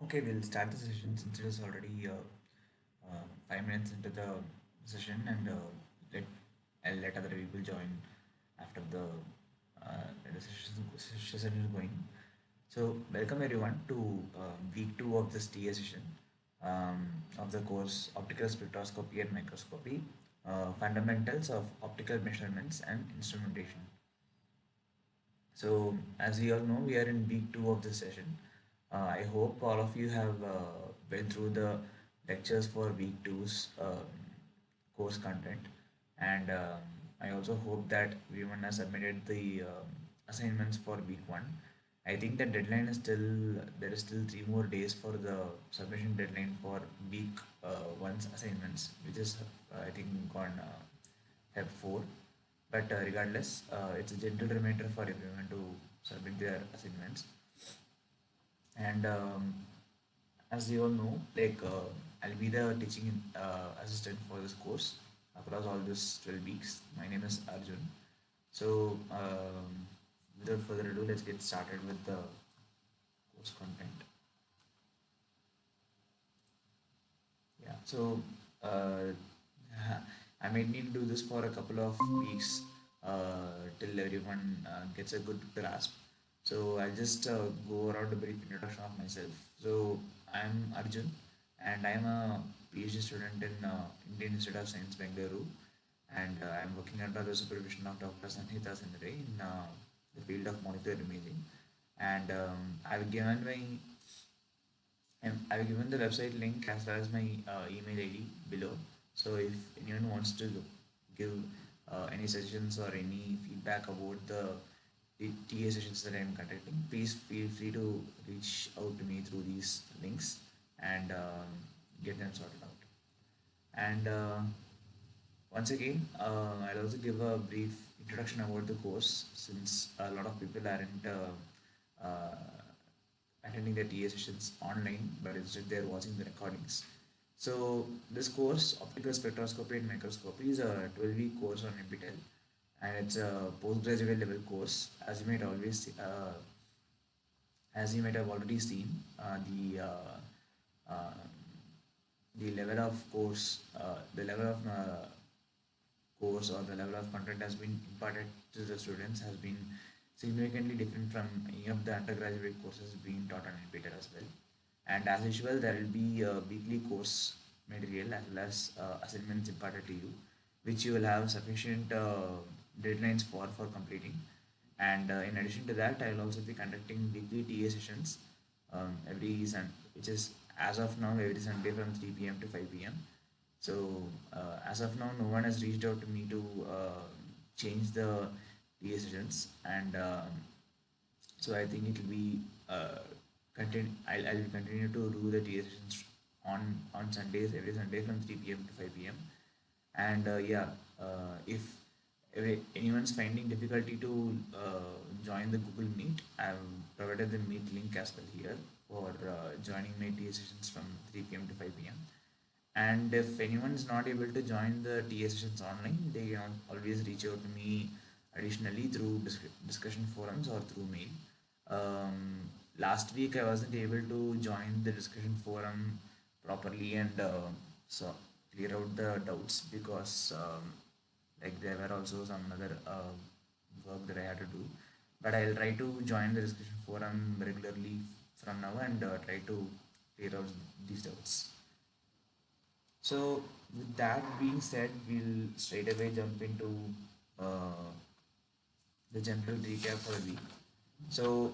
Okay, we'll start the session since it is already 5 minutes into the session, and let I'll let other people join after the session is going. So, welcome everyone to week two of this TA session of the course Optical Spectroscopy and Microscopy, Fundamentals of Optical Measurements and Instrumentation. So, as we all know, we are in week two of this session. I hope all of you have been through the lectures for week two's course content, and I also hope that everyone has submitted the assignments for week one. I think the deadline is still there is still 3 more days for the submission deadline for week one's assignments, which is I think on Feb 4. But regardless, it's a gentle reminder for everyone to submit their assignments. And as you all know, I'll be the teaching assistant for this course across all these 12 weeks. My name is Arjun. So, without further ado, let's get started with the course content. Yeah, so uh, I might need to do this for a couple of weeks till everyone gets a good grasp. So I'll just go around a brief introduction of myself. So I'm Arjun, and I'm a PhD student in Indian Institute of Science, Bengaluru, and I'm working under the supervision of Dr. Sanhita Sindre in the field of molecular imaging. And I've given the website link as well as my email ID below. So if anyone wants to give any suggestions or any feedback about the TA sessions that I'm conducting, please feel free to reach out to me through these links and get them sorted out. And once again, I'll also give a brief introduction about the course since a lot of people aren't attending the TA sessions online, but instead they're watching the recordings. So this course, Optical Spectroscopy and Microscopy, is a 12-week course on NPTEL, and it's a postgraduate level course. As you might have already seen, uh, the level of course or the level of content has been imparted to the students has been significantly different from any of the undergraduate courses being taught on NPTEL as well. And as usual, there will be a weekly course material as well as assignments imparted to you, which you will have sufficient deadlines for completing. And in addition to that, I will also be conducting weekly TA sessions which is as of now every Sunday from 3 p.m. to 5 p.m. So as of now, no one has reached out to me to change the TA sessions, and so I think it will be I'll continue to do the TA sessions on Sundays every Sunday from 3 p.m. to 5 p.m. And if anyone's finding difficulty to join the Google Meet, I've provided the Meet link as well here for joining my TA sessions from 3 p.m. to 5 p.m. And if anyone is not able to join the TA sessions online, they can always reach out to me additionally through discussion forums or through mail. Last week I wasn't able to join the discussion forum properly and so clear out the doubts because like there were also some other work that I had to do. But I'll try to join the discussion forum regularly from now and try to clear out these doubts. So, with that being said, we'll straight away jump into uh, the general recap for the week. So,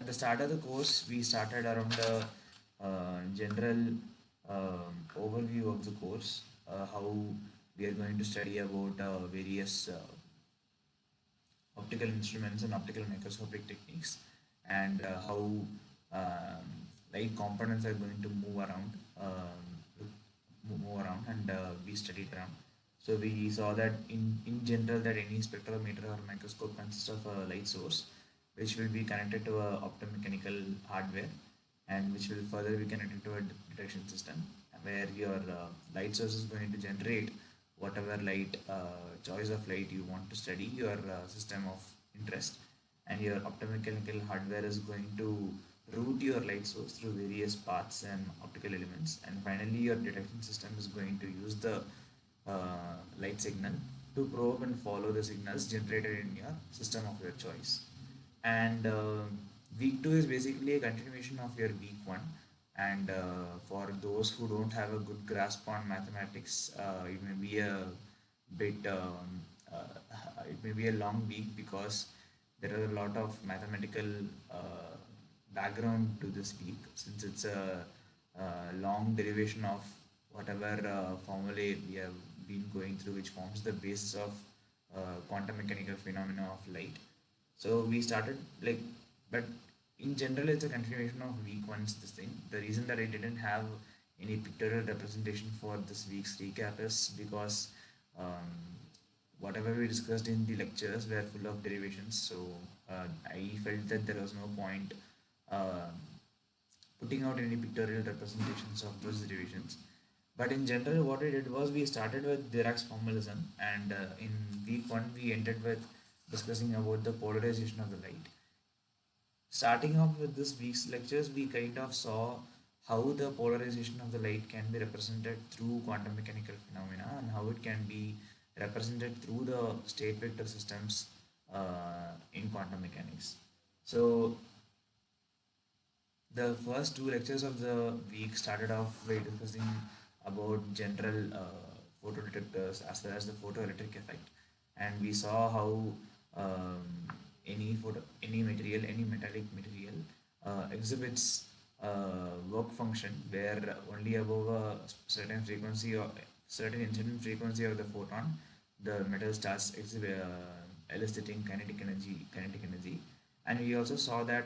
at the start of the course, we started around the general overview of the course, how we are going to study about various optical instruments and optical microscopic techniques, and how light components are going to move around, and we studied around. So we saw that in general that any spectrometer or microscope consists of a light source, which will be connected to a optomechanical hardware, and which will further be connected to a detection system, where your light source is going to generate whatever light choice of light you want to study, your system of interest, and your optomechanical hardware is going to route your light source through various paths and optical elements, and finally your detection system is going to use the light signal to probe and follow the signals generated in your system of your choice. And week 2 is basically a continuation of your week 1. And for those who don't have a good grasp on mathematics, it may be a bit it may be a long week because there are a lot of mathematical background to this week, since it's a, long derivation of whatever formulae we have been going through, which forms the basis of quantum mechanical phenomena of light. So we started like, but in general, it's a continuation of week one's this thing. The reason that I didn't have any pictorial representation for this week's recap is because um, whatever we discussed in the lectures were full of derivations. So I felt that there was no point uh, putting out any pictorial representations of those derivations. But in general, what we did was we started with Dirac's formalism, and in week 1 we ended with discussing about the polarization of the light. Starting off with this week's lectures, we kind of saw how the polarization of the light can be represented through quantum mechanical phenomena, and how it can be represented through the state vector systems in quantum mechanics. So the first two lectures of the week started off by discussing about general photodetectors as well as the photoelectric effect, and we saw how um, any material, any metallic material exhibits work function where only above a certain frequency or certain incident frequency of the photon, the metal starts eliciting kinetic energy. And we also saw that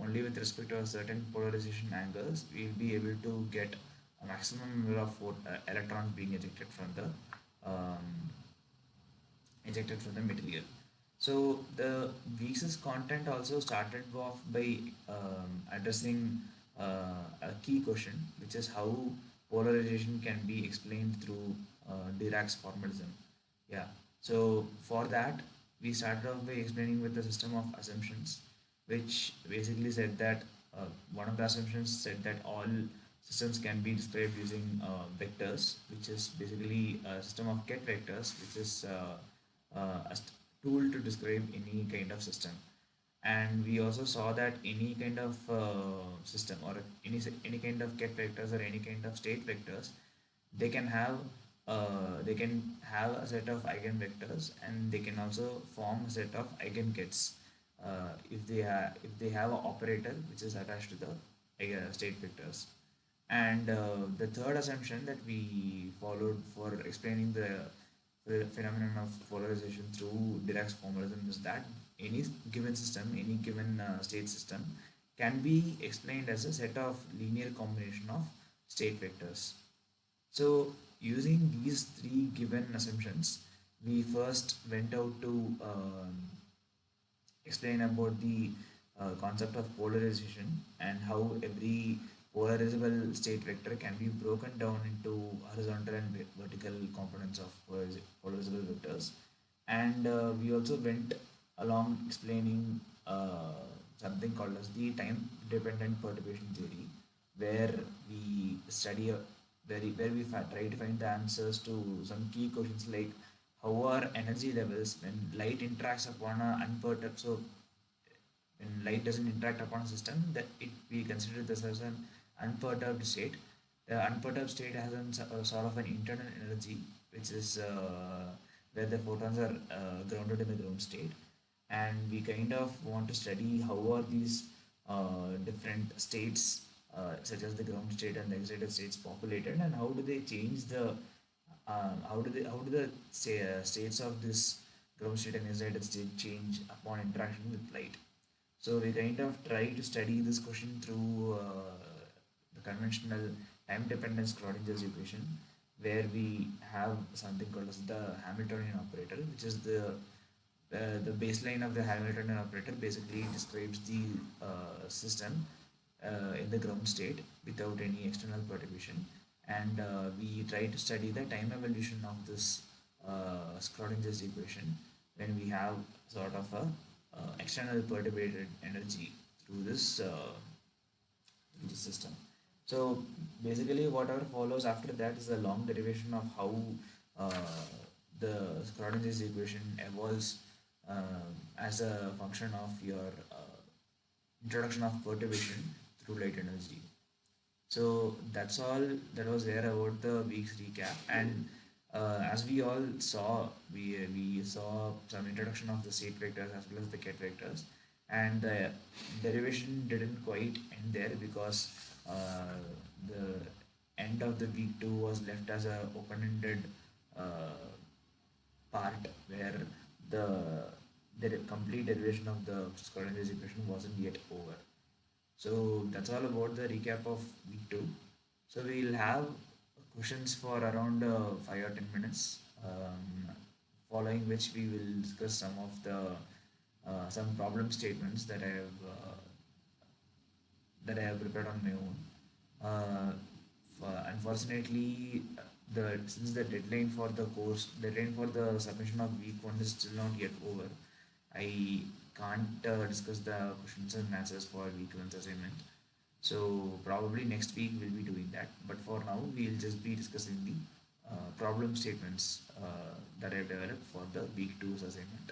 only with respect to a certain polarization angles, we'll be able to get a maximum number of electrons being um, ejected from the material. So the week's content also started off by addressing a key question, which is how polarization can be explained through Dirac's formalism. Yeah. So for that, we started off by explaining with the system of assumptions, which basically said that one of the assumptions said that all systems can be described using vectors, which is basically a system of ket vectors, which is tool to describe any kind of system. And we also saw that any kind of system, or any kind of ket vectors or any kind of state vectors, they can have a set of eigenvectors, and they can also form a set of eigenkets if they have an operator which is attached to the state vectors. And the third assumption that we followed for explaining the phenomenon of polarization through Dirac's formalism is that any given system, any given state system, can be explained as a set of linear combination of state vectors. So, using these three given assumptions, we first went out to explain about the concept of polarization, and how every polarizable state vector can be broken down into horizontal and vertical components of polarizable vectors. And we also went along explaining something called as the time dependent perturbation theory, where we study where we try to find the answers to some key questions like how are energy levels when light interacts upon a unperturbed. So when light doesn't interact upon a system, that it we consider this as an unperturbed state. The unperturbed state has a sort of an internal energy, which is where the photons are grounded in the ground state. And we kind of want to study how are these different states, such as the ground state and the excited states, populated, and how do they change the how do the states of this ground state and excited state change upon interaction with light. So we kind of try to study this question through the conventional time dependent Schrodinger's equation, where we have something called as the Hamiltonian operator, which is the baseline of the Hamiltonian operator. Basically describes the system in the ground state without any external perturbation. And we try to study the time evolution of this Schrodinger's equation when we have sort of a external perturbated energy to this system. So basically, whatever follows after that is a long derivation of how uh, the Schrodinger's equation evolves as a function of your introduction of perturbation through light energy. So that's all that was there about the week's recap. And as we all saw, we saw some introduction of the state vectors as well as the ket vectors, and the derivation didn't quite end there because the end of the week two was left as a open-ended uh, part where the complete derivation of the Schrödinger's equation wasn't yet over. So that's all about the recap of week two. So we'll have questions for around 5 or 10 minutes, following which we will discuss some of the some problem statements that I have prepared on my own. Unfortunately, the since the deadline for the submission of week one is still not yet over, I can't discuss the questions and answers for week one's assignment. So probably next week we'll be doing that. But for now, we'll just be discussing the problem statements that I've developed for the week two's assignment.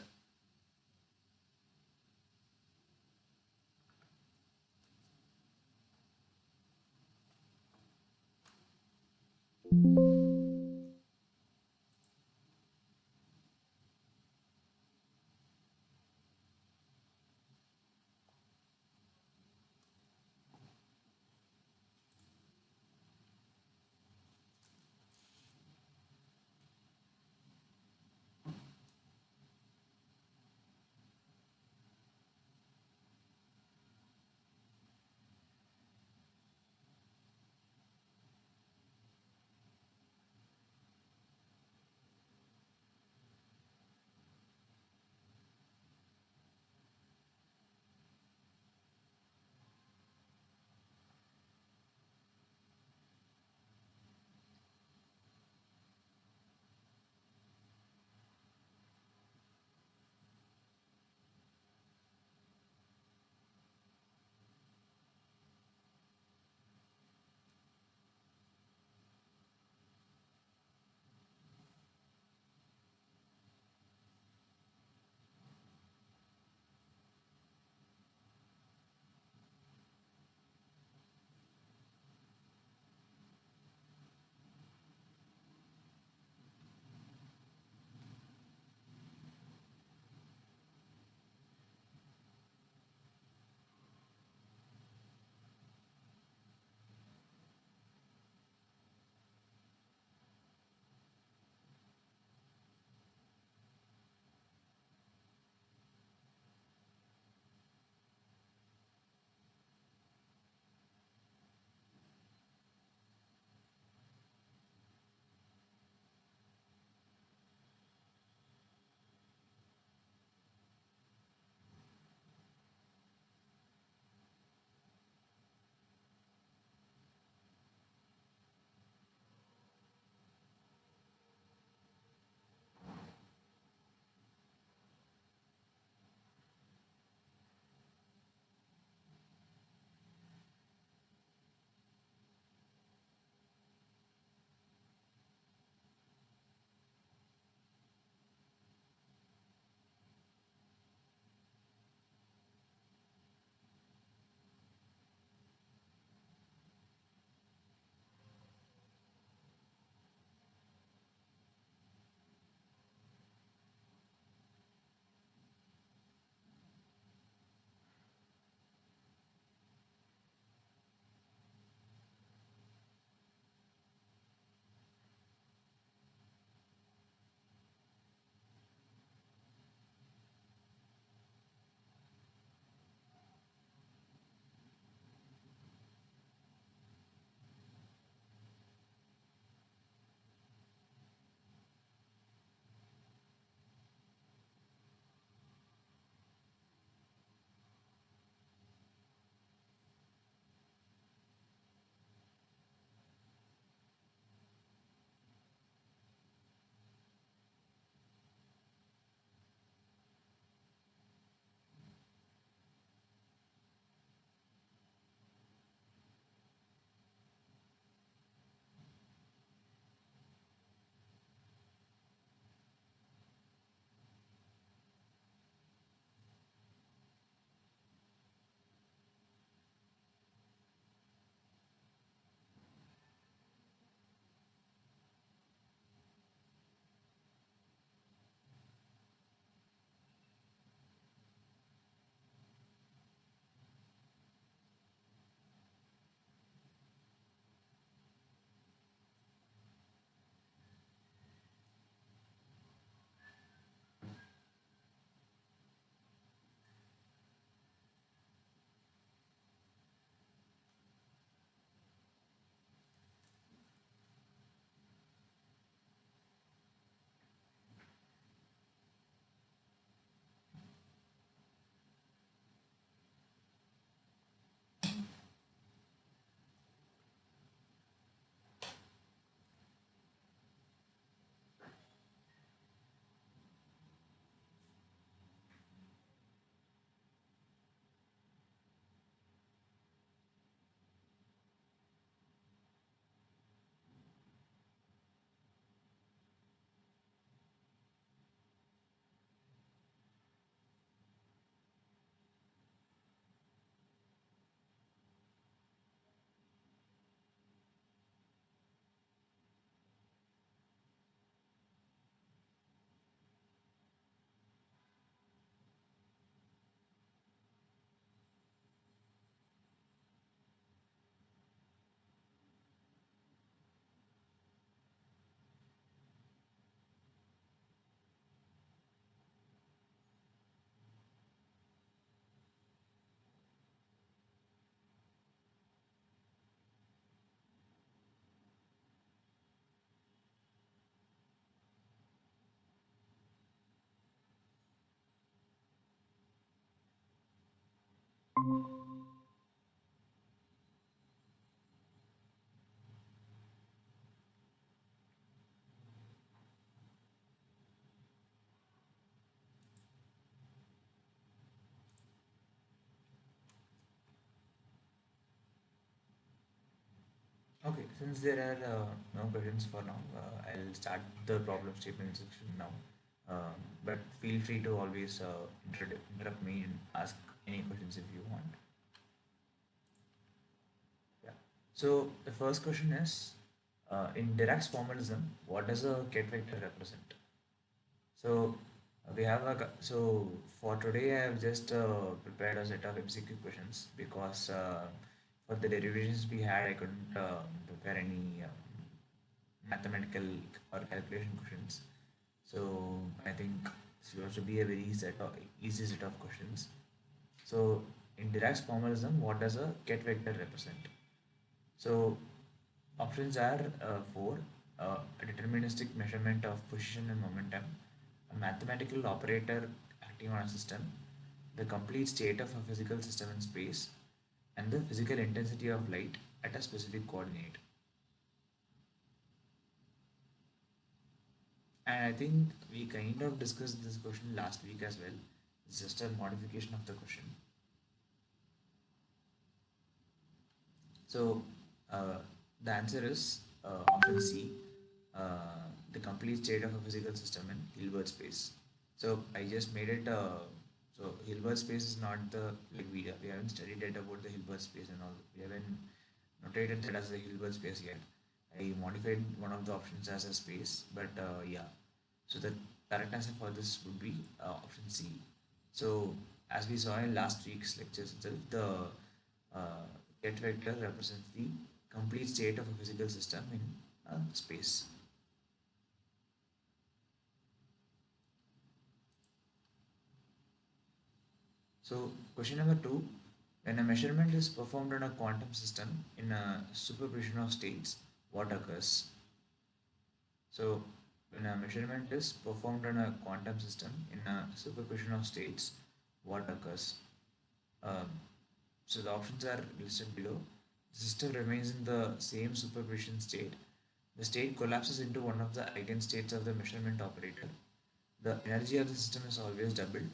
Okay, since there are no questions for now, I'll start the problem statement section now. But feel free to always interrupt me and ask any questions if you want. Yeah. So the first question is, in Dirac's formalism, what does a ket vector represent? So we have so for today I have just prepared a set of MCQ questions because for the derivations we had I couldn't prepare any mathematical or calculation questions. So I think this will also be a very easy set of questions. So in Dirac's formalism, what does a ket vector represent? So options are four: a deterministic measurement of position and momentum, a mathematical operator acting on a system, the complete state of a physical system in space, and the physical intensity of light at a specific coordinate. And I think we kind of discussed this question last week as well. It's just a modification of the question. So uh, the answer is option C, the complete state of a physical system in Hilbert space. So I just made it. So Hilbert space is not the like we haven't studied it about the Hilbert space and all. We haven't notated that as a Hilbert space yet. I modified one of the options as a space, but yeah. So the correct answer for this would be option C. So as we saw in last week's lectures itself, the ket vector represents the complete state of a physical system in space. So question number two, when a measurement is performed on a quantum system in a superposition of states, what occurs? So when a measurement is performed on a quantum system in a superposition of states, what occurs? Um, so the options are listed below. The system remains in the same superposition state. The state collapses into one of the eigenstates of the measurement operator. The energy of the system is always doubled.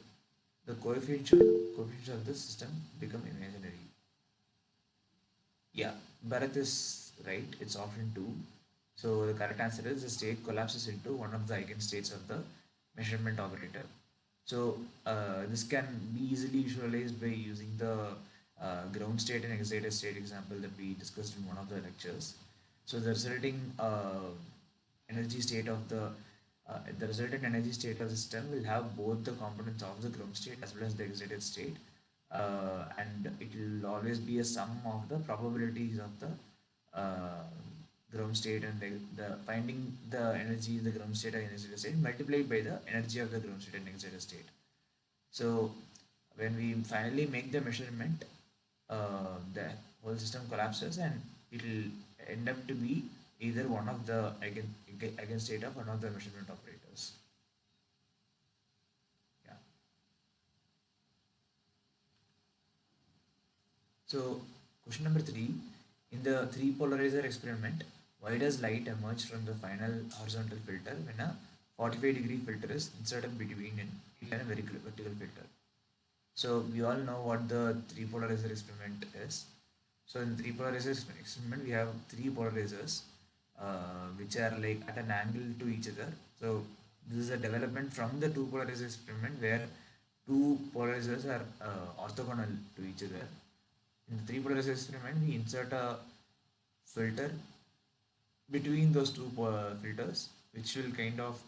The coefficients of the system become imaginary. Yeah, Bharat is right. It's option two. So the correct answer is the state collapses into one of the eigenstates of the measurement operator. So this can be easily visualized by using the ground state and excited state example that we discussed in one of the lectures. So energy state of the resultant energy state of the system will have both the components of the ground state as well as the excited state, and it will always be a sum of the probabilities of the ground state and the finding the energy in the ground state and excited state multiplied by the energy of the ground state and excited state. So when we finally make the measurement, the whole system collapses and it will end up to be either one of the eigenstate of one of the measurement operators. Yeah. So question number three, in the three polarizer experiment, why does light emerge from the final horizontal filter when a 45-degree filter is inserted between it and a very vertical filter? So we all know what the three polarizer experiment is. So in three polarizer experiment, we have three polarizers which are like at an angle to each other. So this is a development from the two polarizer experiment where two polarizers are orthogonal to each other. In the three polarizer experiment, we insert a filter between those two filters, which will kind of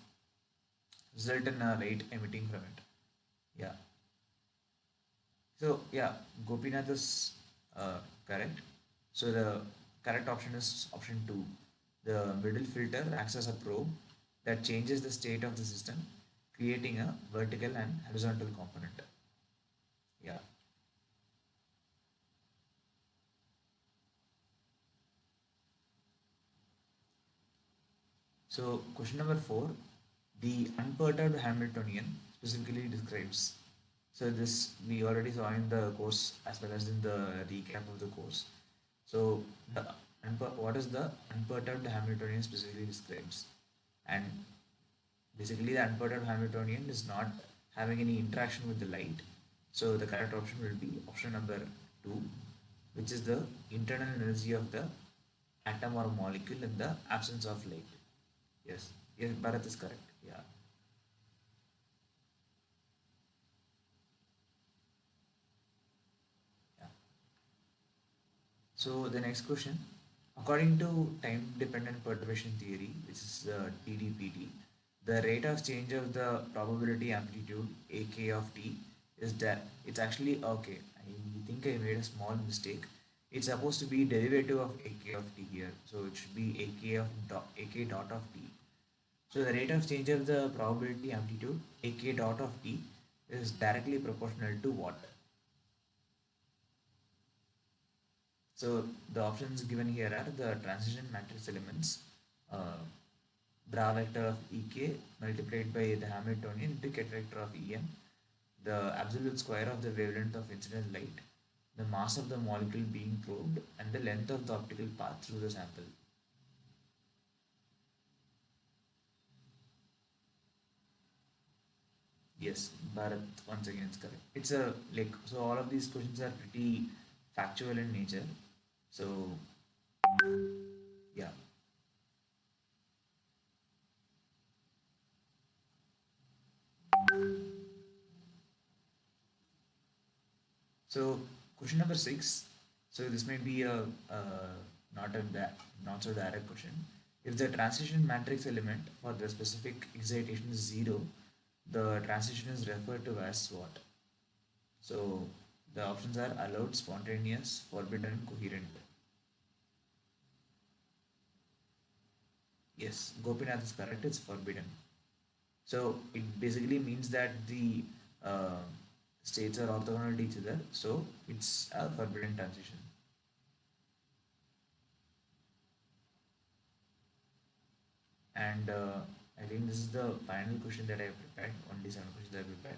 result in a light emitting from it. Yeah. So yeah, Gopinath is correct. So the correct option is option two. The middle filter acts as a probe that changes the state of the system, creating a vertical and horizontal component. Yeah. So question number four, the unperturbed Hamiltonian specifically describes. So this we already saw in the course as well as in the recap of the course. So the what is the unperturbed Hamiltonian specifically describes? And basically the unperturbed Hamiltonian is not having any interaction with the light. So the correct option will be option number two, which is the internal energy of the atom or molecule in the absence of light. Yes, yes, Bharat is correct. Yeah, yeah. So the next question, according to time-dependent perturbation theory, which is TDPT, the rate of change of the probability amplitude AK of t is that it's actually okay. I think I made a small mistake. It's supposed to be derivative of AK of t here, so it should be AK dot of t. So the rate of change of the probability amplitude AK dot of t is directly proportional to what? So the options given here are the transition matrix elements, uh, bra vector of Ek multiplied by the Hamiltonian into ket vector of En, the absolute square of the wavelength of incident light, the mass of the molecule being probed, and the length of the optical path through the sample. Yes, Bharat once again is correct. It's a like so all of these questions are pretty factual in nature. So yeah. So question number six. So this may be a not a not so direct question. If the transition matrix element for the specific excitation is zero, the transition is referred to as what? So the options are allowed, spontaneous, forbidden, coherent. Yes, Gopinath is correct. It's forbidden. So it basically means that the uh, states are orthogonal to each other. So it's a forbidden transition. And I think this is the final question that I have prepared, only seven questions I have prepared.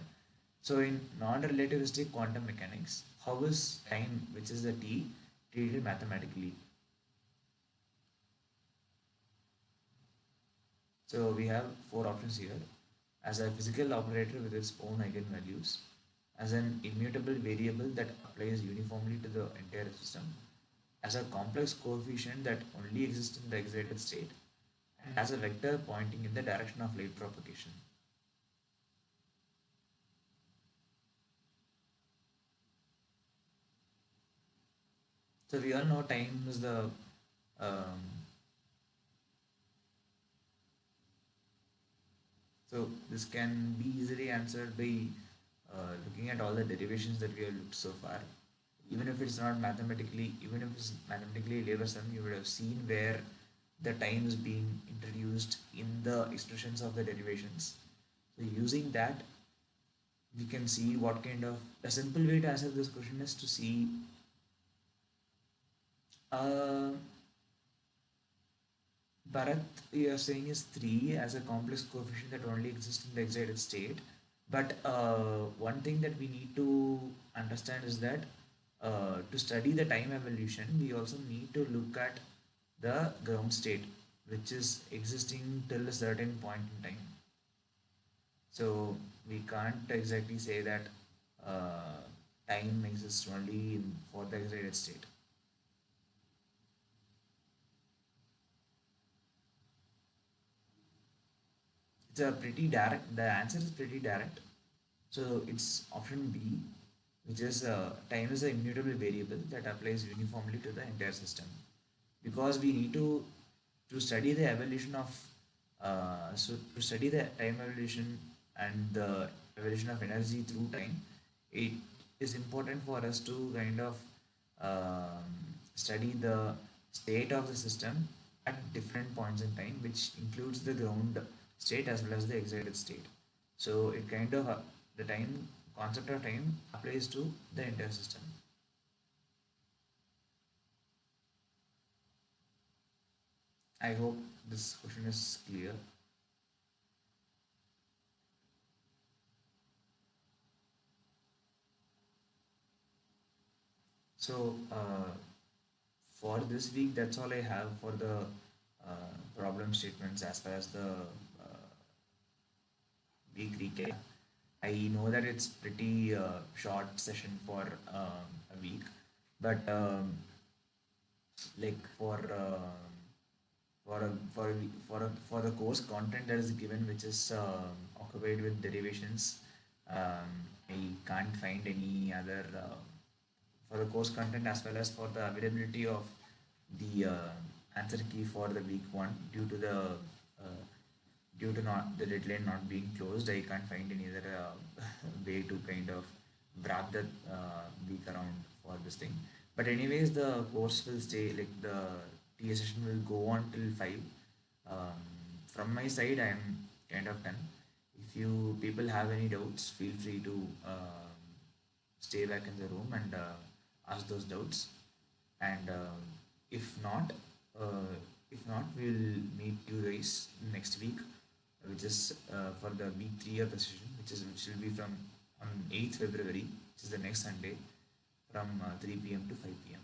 So in non-relativistic quantum mechanics, how is time, which is the t, treated mathematically? So we have four options here. As a physical operator with its own eigenvalues, as an immutable variable that applies uniformly to the entire system, as a complex coefficient that only exists in the excited state, and as a vector pointing in the direction of light propagation. So we all know time is the um, so this can be easily answered by looking at all the derivations that we have looked so far. Even if it's not mathematically, even if it's mathematically laboursome, you would have seen where the time is being introduced in the expressions of the derivations. So using that, we can see what kind of a simple way to answer this question is to see uh, Bharat, you are saying is 3 as a complex coefficient that only exists in the excited state. But one thing that we need to understand is that to study the time evolution, we also need to look at the ground state, which is existing till a certain point in time. So we can't exactly say that uh, time exists only for the excited state. It's a pretty direct. The answer is pretty direct. So it's option B, which is time is an immutable variable that applies uniformly to the entire system. Because we need to study the evolution of so to study the time evolution and the evolution of energy through time, it is important for us to kind of um, study the state of the system at different points in time, which includes the ground state as well as the excited state. So it kind of the time concept of time applies to the entire system. I hope this question is clear. So for this week, that's all I have for the problem statements as far as the week recap. I know that it's pretty short session for a week, but like for the course content that is given, which is occupied with derivations. I can't find any other for the course content, as well as for the availability of the answer key for the week one, due to not the deadline not being closed. I can't find any other way to kind of wrap that week around for this thing. But anyways, the course will stay, like the TA session will go on till 5. um, from my side, I am kind of done. If you people have any doubts, feel free to stay back in the room and ask those doubts. And if not, uh, we'll meet you guys next week, which is for the week three of the session, which will be from on 8th February, which is the next Sunday, from 3 p.m. to 5 p.m.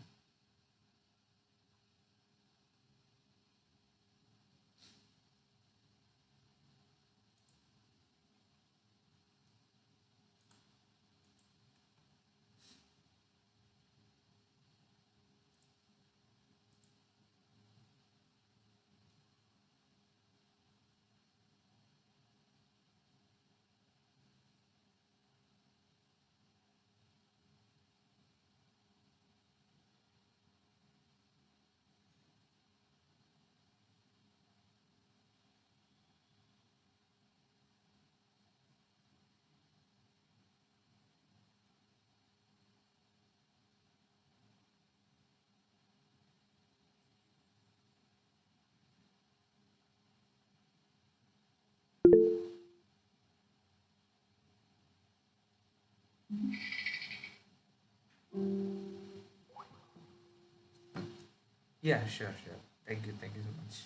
Yeah, sure, sure. Thank you so much.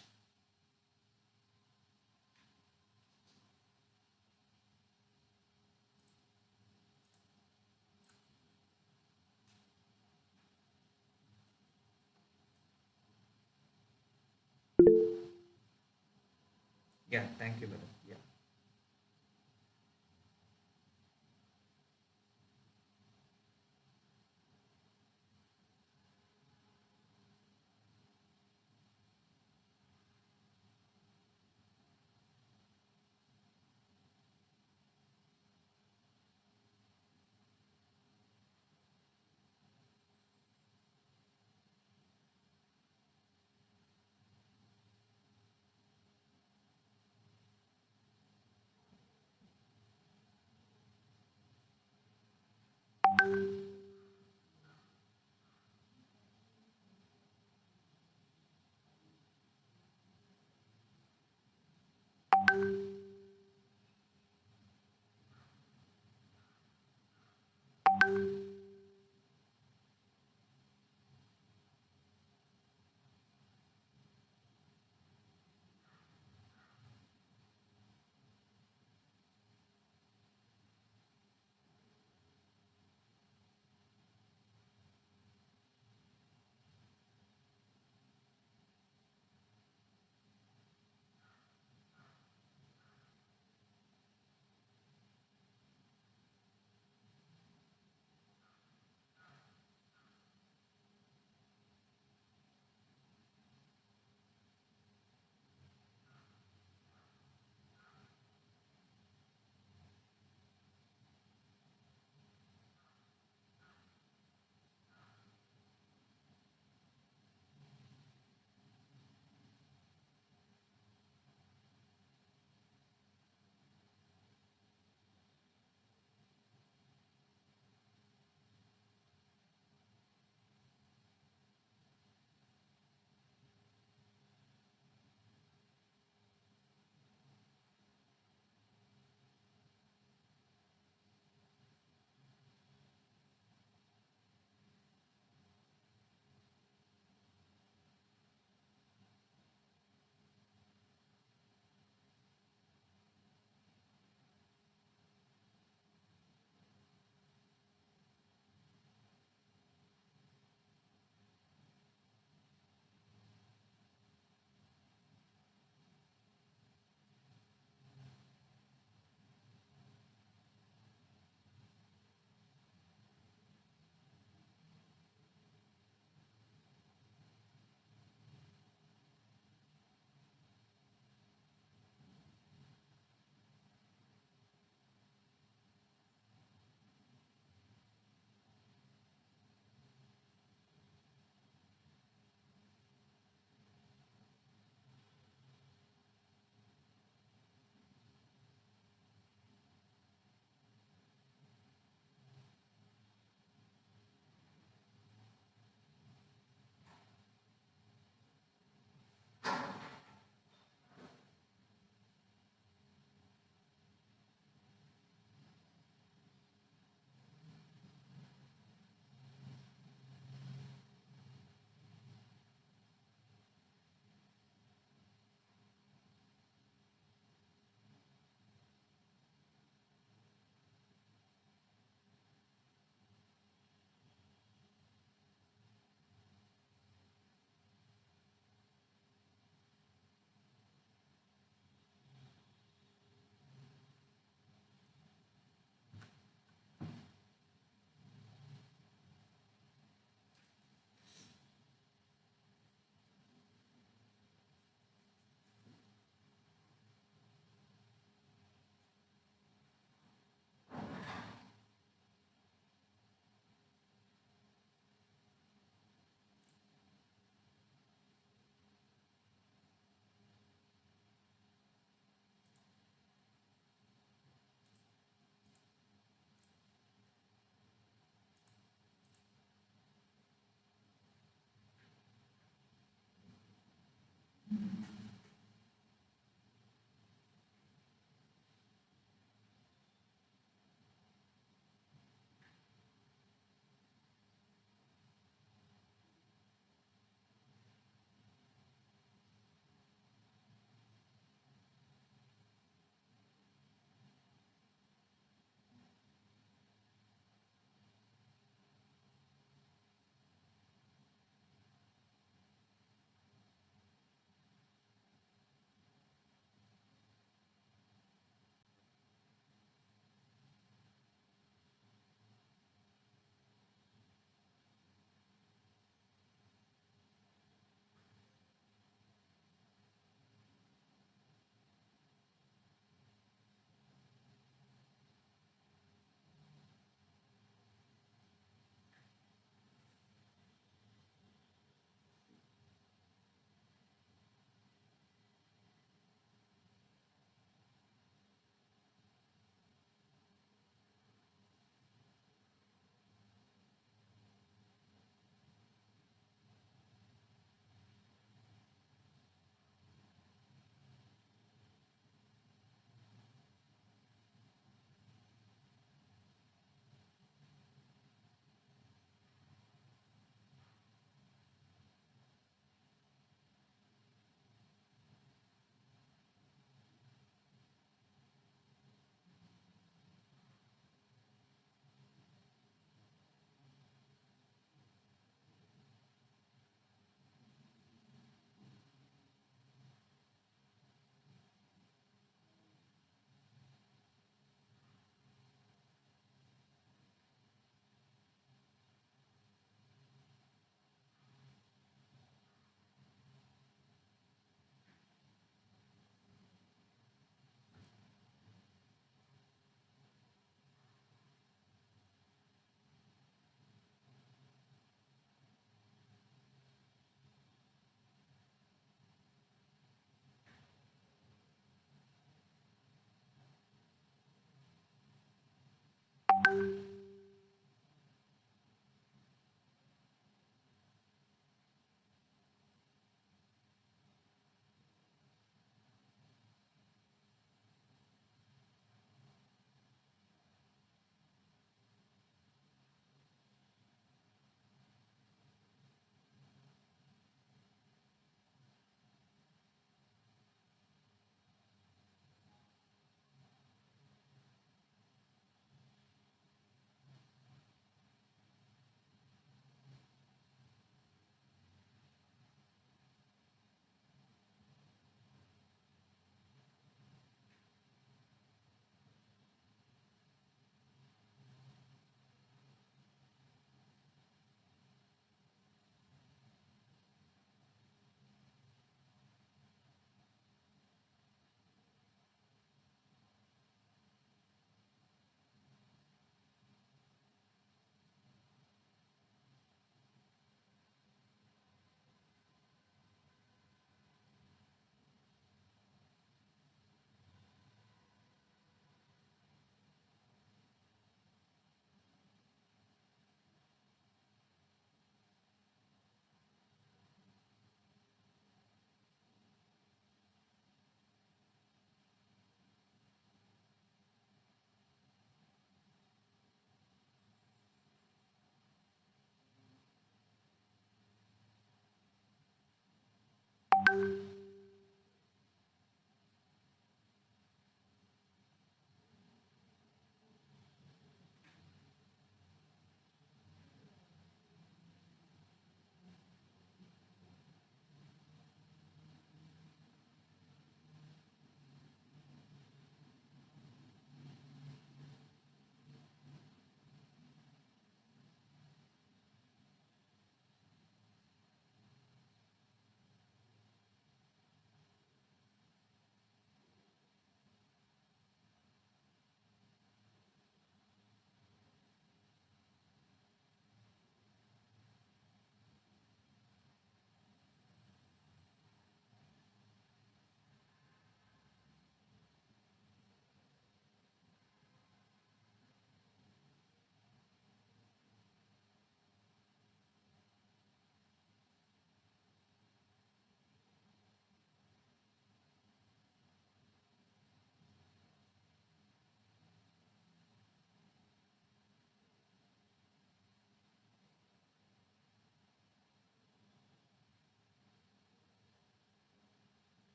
Yeah, thank you, brother. Yeah,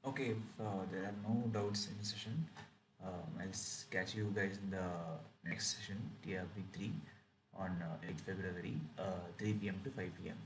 Okay, if there are no doubts in the session, I'll catch you guys in the next session, week 3 on 8th February, 3 p.m. to 5 p.m.